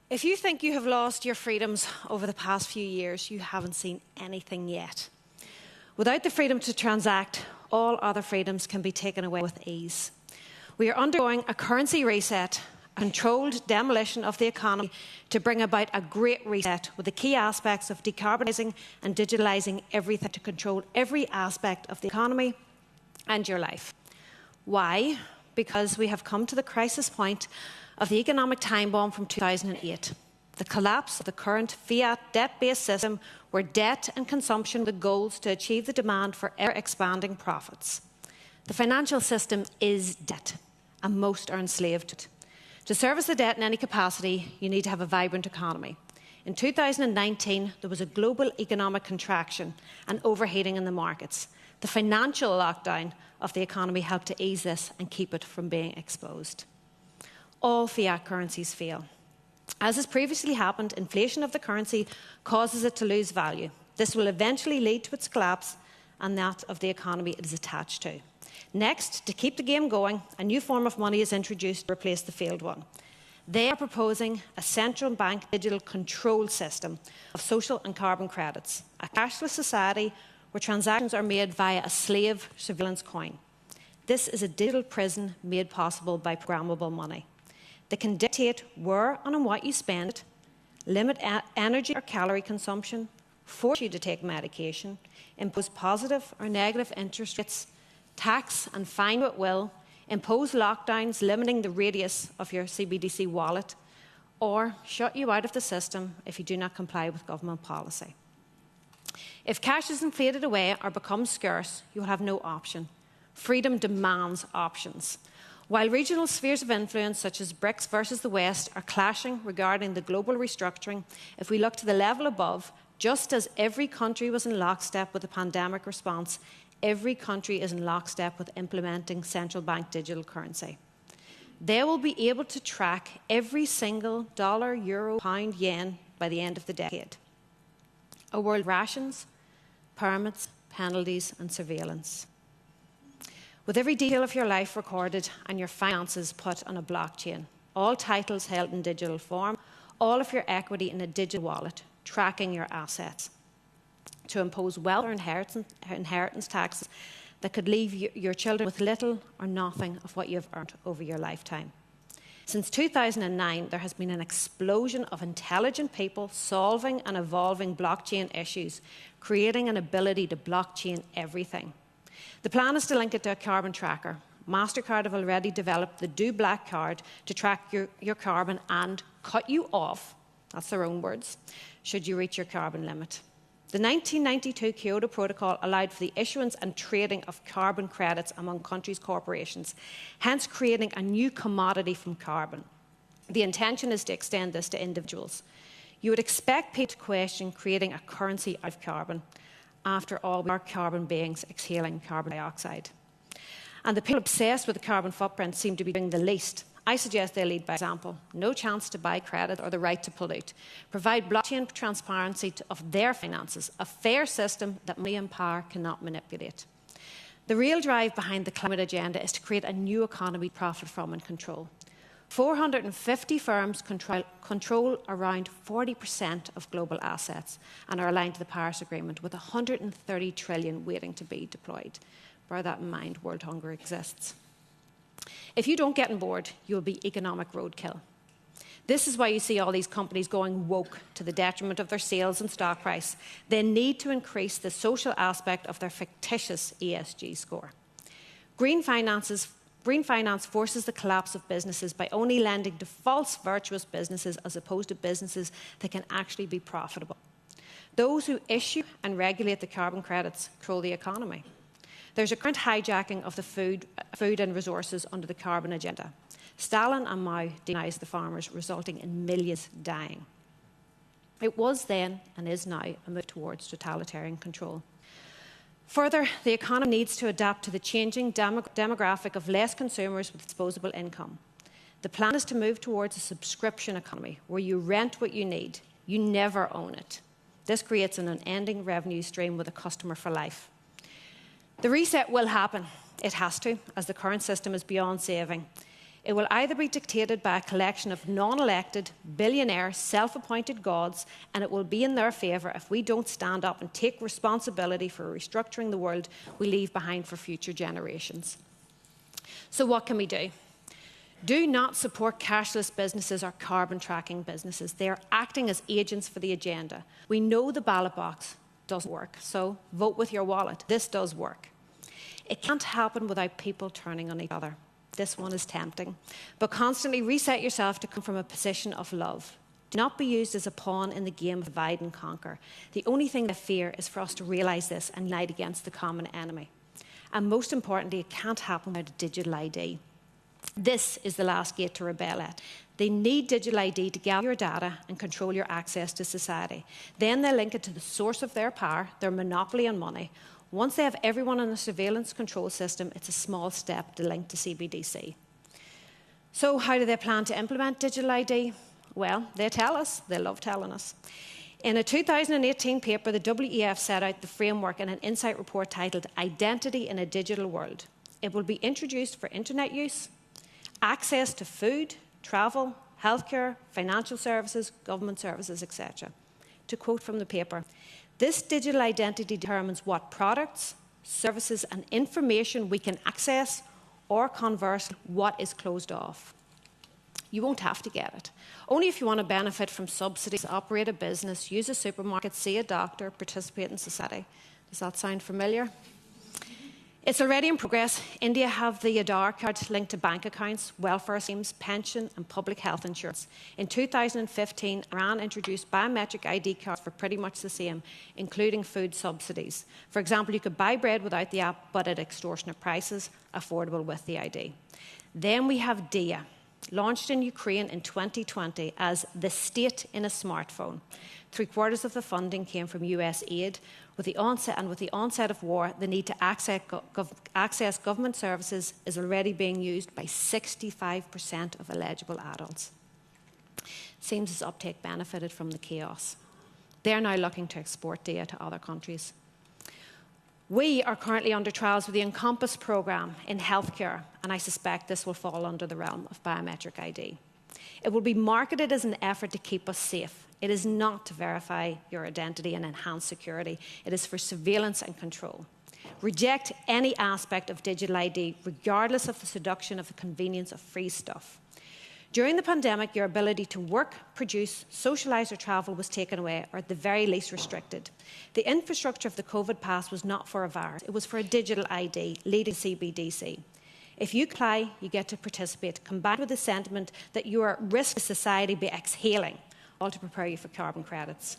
If you think you have lost your freedoms over the past few years, you haven't seen anything yet. Without the freedom to transact, all other freedoms can be taken away with ease. We are undergoing a currency reset, a controlled demolition of the economy to bring about a great reset with the key aspects of decarbonising and digitalising everything to control every aspect of the economy and your life. Why? Because we have come to the crisis point of the economic time bomb from 2008, the collapse of the current fiat debt-based system where debt and consumption were the goals to achieve the demand for ever-expanding profits. The financial system is debt, and most are enslaved to it. To service the debt in any capacity, you need to have a vibrant economy. In 2019, there was a global economic contraction and overheating in the markets. The financial lockdown of the economy helped to ease this and keep it from being exposed. All fiat currencies fail. As has previously happened, inflation of the currency causes it to lose value. This will eventually lead to its collapse and that of the economy it is attached to. Next, to keep the game going, a new form of money is introduced to replace the failed one. They are proposing a central bank digital control system of social and carbon credits, a cashless society where transactions are made via a slave surveillance coin. This is a digital prison made possible by programmable money. They can dictate where and on what you spend it, limit energy or calorie consumption, force you to take medication, impose positive or negative interest rates, tax and fine at will, impose lockdowns limiting the radius of your CBDC wallet, or shut you out of the system if you do not comply with government policy. If cash is inflated away or becomes scarce, you will have no option. Freedom demands options. While regional spheres of influence, such as BRICS versus the West, are clashing regarding the global restructuring, if we look to the level above, just as every country was in lockstep with the pandemic response, every country is in lockstep with implementing central bank digital currency. They will be able to track every single dollar, euro, pound, yen by the end of the decade. A world rations, permits, penalties and surveillance. With every detail of your life recorded and your finances put on a blockchain, all titles held in digital form, all of your equity in a digital wallet, tracking your assets. To impose wealth or inheritance taxes that could leave your children with little or nothing of what you have earned over your lifetime. Since 2009, there has been an explosion of intelligent people solving and evolving blockchain issues, creating an ability to blockchain everything. The plan is to link it to a carbon tracker. MasterCard have already developed the Do Black card to track your carbon and cut you off, that's their own words, should you reach your carbon limit. The 1992 Kyoto Protocol allowed for the issuance and trading of carbon credits among countries' corporations, hence creating a new commodity from carbon. The intention is to extend this to individuals. You would expect people to question creating a currency out of carbon. After all, we are carbon beings exhaling carbon dioxide. And the people obsessed with the carbon footprint seem to be doing the least. I suggest they lead by example. No chance to buy credit or the right to pollute. Provide blockchain transparency of their finances, a fair system that money and power cannot manipulate. The real drive behind the climate agenda is to create a new economy to profit from and control. 450 firms control around 40% of global assets and are aligned to the Paris Agreement, with 130 trillion waiting to be deployed. Bear that in mind, world hunger exists. If you don't get on board, you'll be economic roadkill. This is why you see all these companies going woke to the detriment of their sales and stock price. They need to increase the social aspect of their fictitious ESG score. Green finance forces the collapse of businesses by only lending to false virtuous businesses as opposed to businesses that can actually be profitable. Those who issue and regulate the carbon credits control the economy. There's a current hijacking of the food and resources under the carbon agenda. Stalin and Mao demonized the farmers, resulting in millions dying. It was then, and is now, a move towards totalitarian control. Further, the economy needs to adapt to the changing demographic of less consumers with disposable income. The plan is to move towards a subscription economy, where you rent what you need. You never own it. This creates an unending revenue stream with a customer for life. The reset will happen. It has to, as the current system is beyond saving. It will either be dictated by a collection of non-elected, billionaire, self-appointed gods, and it will be in their favour if we don't stand up and take responsibility for restructuring the world we leave behind for future generations. So what can we do? Do not support cashless businesses or carbon tracking businesses. They are acting as agents for the agenda. We know the ballot box doesn't work, so vote with your wallet. This does work. It can't happen without people turning on each other. This one is tempting. But constantly reset yourself to come from a position of love. Do not be used as a pawn in the game of divide and conquer. The only thing I fear is for us to realise this and unite against the common enemy. And most importantly, it can't happen without a digital ID. This is the last gate to rebel at. They need digital ID to gather your data and control your access to society. Then they link it to the source of their power, their monopoly on money. Once they have everyone in a surveillance control system, it's a small step to link to CBDC. So how do they plan to implement digital ID? Well, they tell us. They love telling us. In a 2018 paper, the WEF set out the framework in an insight report titled Identity in a Digital World. It will be introduced for internet use, access to food, travel, healthcare, financial services, government services, etc. To quote from the paper, this digital identity determines what products, services and information we can access, or conversely, what is closed off. You won't have to get it. Only if you want to benefit from subsidies, operate a business, use a supermarket, see a doctor, participate in society. Does that sound familiar? It's already in progress. India have the Aadhaar card linked to bank accounts, welfare schemes, pension and public health insurance. In 2015, Iran introduced biometric ID cards for pretty much the same, including food subsidies. For example, you could buy bread without the app, but at extortionate prices, affordable with the ID. Then we have DIA, launched in Ukraine in 2020 as the state in a smartphone. 3/4 of the funding came from US aid. With the onset of war, the need to access government services is already being used by 65% of eligible adults. Seems as uptake benefited from the chaos. They're now looking to export data to other countries. We are currently under trials with the Encompass programme in healthcare, and I suspect this will fall under the realm of biometric ID. It will be marketed as an effort to keep us safe. It is not to verify your identity and enhance security. It is for surveillance and control. Reject any aspect of digital ID, regardless of the seduction of the convenience of free stuff. During the pandemic, your ability to work, produce, socialise or travel was taken away, or at the very least restricted. The infrastructure of the COVID pass was not for a virus. It was for a digital ID, leading CBDC. If you apply, you get to participate, combined with the sentiment that you are at risk to society by exhaling, all to prepare you for carbon credits.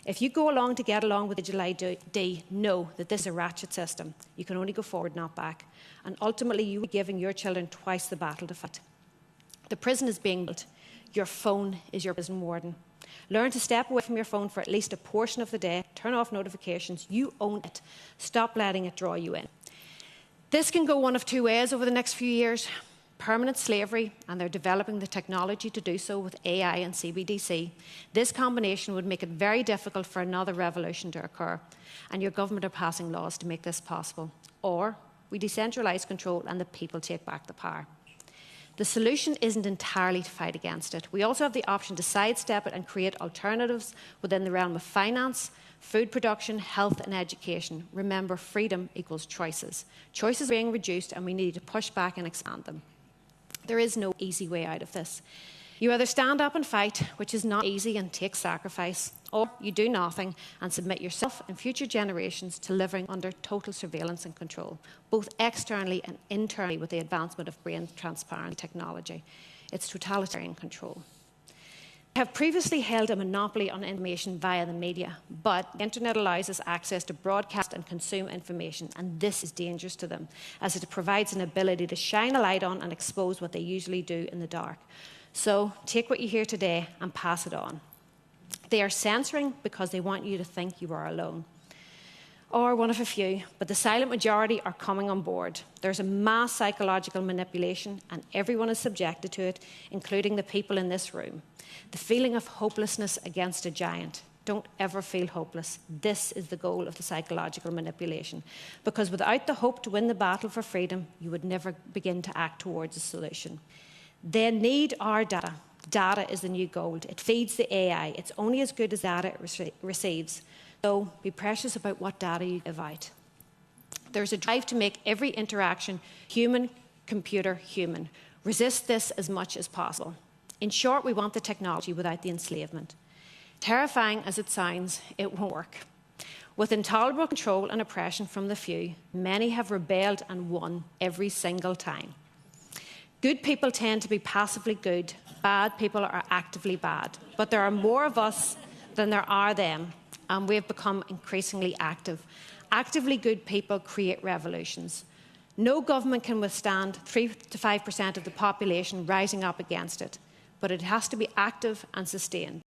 If you go along to get along with digital ID, know that this is a ratchet system. You can only go forward, not back. And ultimately, you will be giving your children twice the battle to fight. The prison is being built. Your phone is your prison warden. Learn to step away from your phone for at least a portion of the day. Turn off notifications. You own it. Stop letting it draw you in. This can go one of two ways over the next few years. Permanent slavery, and they're developing the technology to do so with AI and CBDC. This combination would make it very difficult for another revolution to occur, and your government are passing laws to make this possible. Or we decentralise control and the people take back the power. The solution isn't entirely to fight against it. We also have the option to sidestep it and create alternatives within the realm of finance, food production, health and education. Remember, freedom equals choices. Choices are being reduced and we need to push back and expand them. There is no easy way out of this. You either stand up and fight, which is not easy and takes sacrifice, or you do nothing and submit yourself and future generations to living under total surveillance and control, both externally and internally with the advancement of brain transparent technology. It's totalitarian control. Have previously held a monopoly on information via the media, but the internet allows us access to broadcast and consume information, and this is dangerous to them, as it provides an ability to shine a light on and expose what they usually do in the dark. So take what you hear today and pass it on. They are censoring because they want you to think you are alone, or one of a few, but the silent majority are coming on board. There's a mass psychological manipulation, and everyone is subjected to it, including the people in this room. The feeling of hopelessness against a giant. Don't ever feel hopeless. This is the goal of the psychological manipulation. Because without the hope to win the battle for freedom, you would never begin to act towards a solution. They need our data. Data is the new gold. It feeds the AI. It's only as good as data it receives. So be precious about what data you give out. There's a drive to make every interaction human, computer, human. Resist this as much as possible. In short, we want the technology without the enslavement. Terrifying as it sounds, it won't work. With intolerable control and oppression from the few, many have rebelled and won every single time. Good people tend to be passively good. Bad people are actively bad. But there are more of us than there are them, and we have become increasingly active. Actively good people create revolutions. No government can withstand 3 to 5% of the population rising up against it, but it has to be active and sustained.